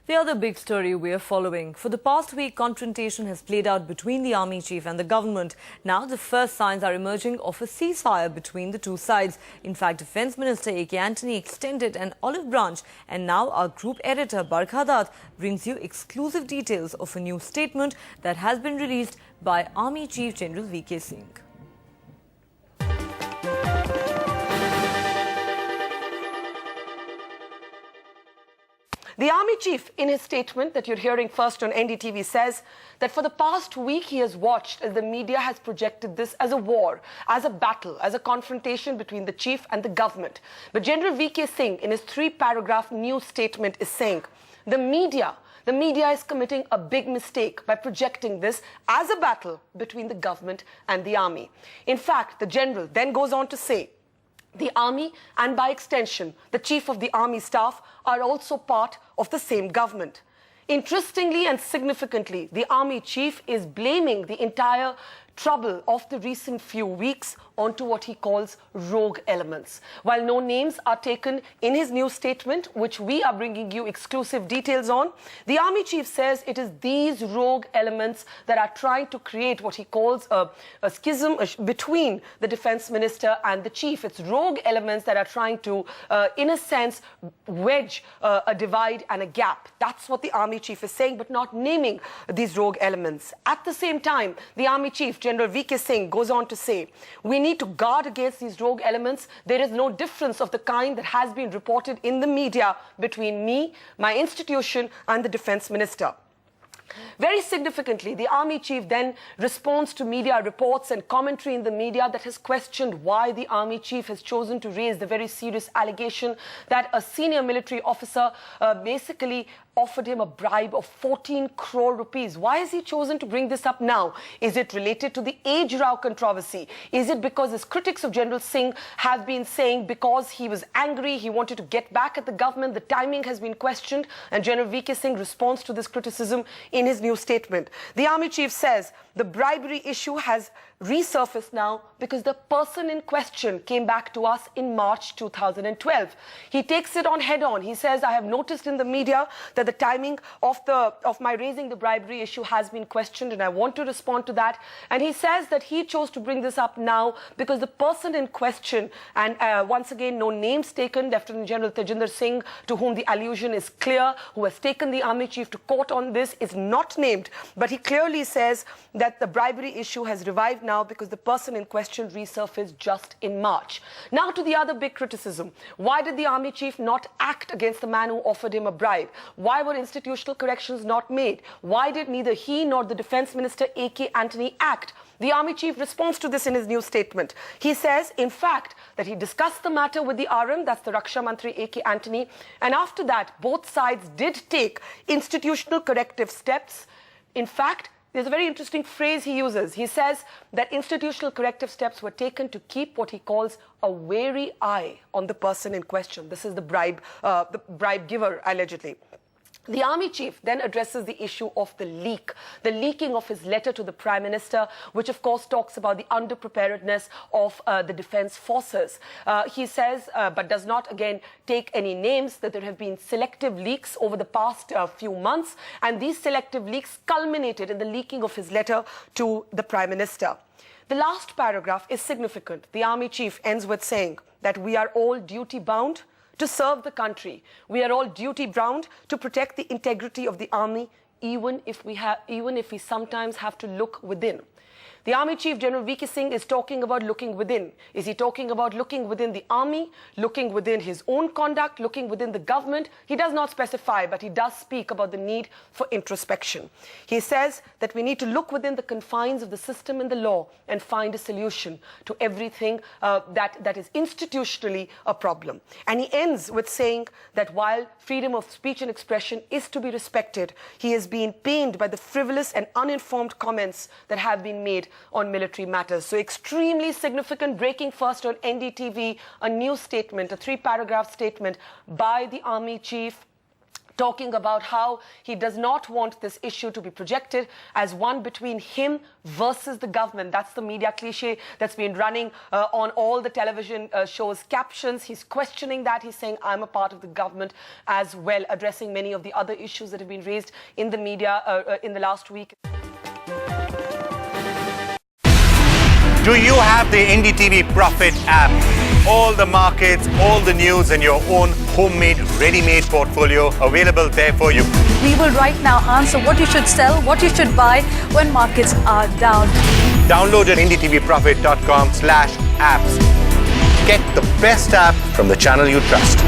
The other big story we are following. For the past week, confrontation has played out between the army chief and the government. Now, the first signs are emerging of a ceasefire between the two sides. In fact, Defence Minister A.K. Antony extended an olive branch. And now, our group editor, Barkha Dutt, brings you exclusive details of a new statement that has been released by Army Chief General V.K. Singh. The Army Chief, in his statement that you're hearing first on NDTV, says that for the past week he has watched as the media has projected this as a war, as a battle, as a confrontation between the chief and the government. But General V.K. Singh, in his 3-paragraph new statement, is saying the media is committing a big mistake by projecting this as a battle between the government and the army. In fact, the general then goes on to say, the army and by extension, the chief of the army staff are also part of the same government. Interestingly and significantly, the army chief is blaming the entire trouble of the recent few weeks onto what he calls rogue elements. While no names are taken in his new statement, which we are bringing you exclusive details on, the army chief says it is these rogue elements that are trying to create what he calls a schism between the defense minister and the chief. It's rogue elements that are trying to, in a sense, wedge a divide and a gap. That's what the army chief is saying, but not naming these rogue elements. At the same time, the army chief, General V.K. Singh, goes on to say, we need to guard against these rogue elements. There is no difference of the kind that has been reported in the media between me, my institution, and the defense minister. Very significantly, the army chief then responds to media reports and commentary in the media that has questioned why the army chief has chosen to raise the very serious allegation that a senior military officer basically offered him a bribe of 14 crore rupees. Why has he chosen to bring this up now? Is it related to the Age Rao controversy? Is it because his critics of General Singh have been saying because he was angry, he wanted to get back at the government, the timing has been questioned, and General V.K. Singh responds to this criticism in his new statement. The army chief says the bribery issue has resurfaced now because the person in question came back to us in March 2012. He takes it on head on. He says, I have noticed in the media that the timing of my raising the bribery issue has been questioned and I want to respond to that. And he says that he chose to bring this up now because the person in question, and once again, no names taken, Lieutenant General Tajinder Singh, to whom the allusion is clear, who has taken the army chief to court on this, is not named. But he clearly says that the bribery issue has revived now because the person in question resurfaced just in March. Now to the other big criticism. Why did the army chief not act against the man who offered him a bribe? Why were institutional corrections not made? Why did neither he nor the defense minister A.K. Antony act? The army chief responds to this in his new statement. He says, in fact, that he discussed the matter with the RM, that's the Raksha Mantri A.K. Antony, and after that, both sides did take institutional corrective steps. In fact, there's a very interesting phrase he uses. He says that institutional corrective steps were taken to keep what he calls a wary eye on the person in question. This is the bribe giver, allegedly. The army chief then addresses the issue of the leaking of his letter to the Prime Minister, which of course talks about the underpreparedness of the defense forces. He says, but does not again take any names, that there have been selective leaks over the past few months, and these selective leaks culminated in the leaking of his letter to the Prime Minister. The last paragraph is significant. The army chief ends with saying that we are all duty-bound to serve the country. We are all duty-bound to protect the integrity of the army, even if we sometimes have to look within. The Army Chief General V.K. Singh is talking about looking within. Is he talking about looking within the army, looking within his own conduct, looking within the government? He does not specify, but he does speak about the need for introspection. He says that we need to look within the confines of the system and the law and find a solution to everything that is institutionally a problem. And he ends with saying that while freedom of speech and expression is to be respected, he has been pained by the frivolous and uninformed comments that have been made on military matters. So extremely significant, breaking first on NDTV, a new statement, a 3-paragraph statement by the army chief talking about how he does not want this issue to be projected as one between him versus the government. That's the media cliche that's been running on all the television shows' captions. He's questioning that. He's saying, I'm a part of the government as well, addressing many of the other issues that have been raised in the media in the last week. Do you have the NDTV Profit app? All the markets, all the news and your own homemade, ready-made portfolio available there for you. We will right now answer what you should sell, what you should buy when markets are down. Download at ndtvprofit.com/apps. Get the best app from the channel you trust.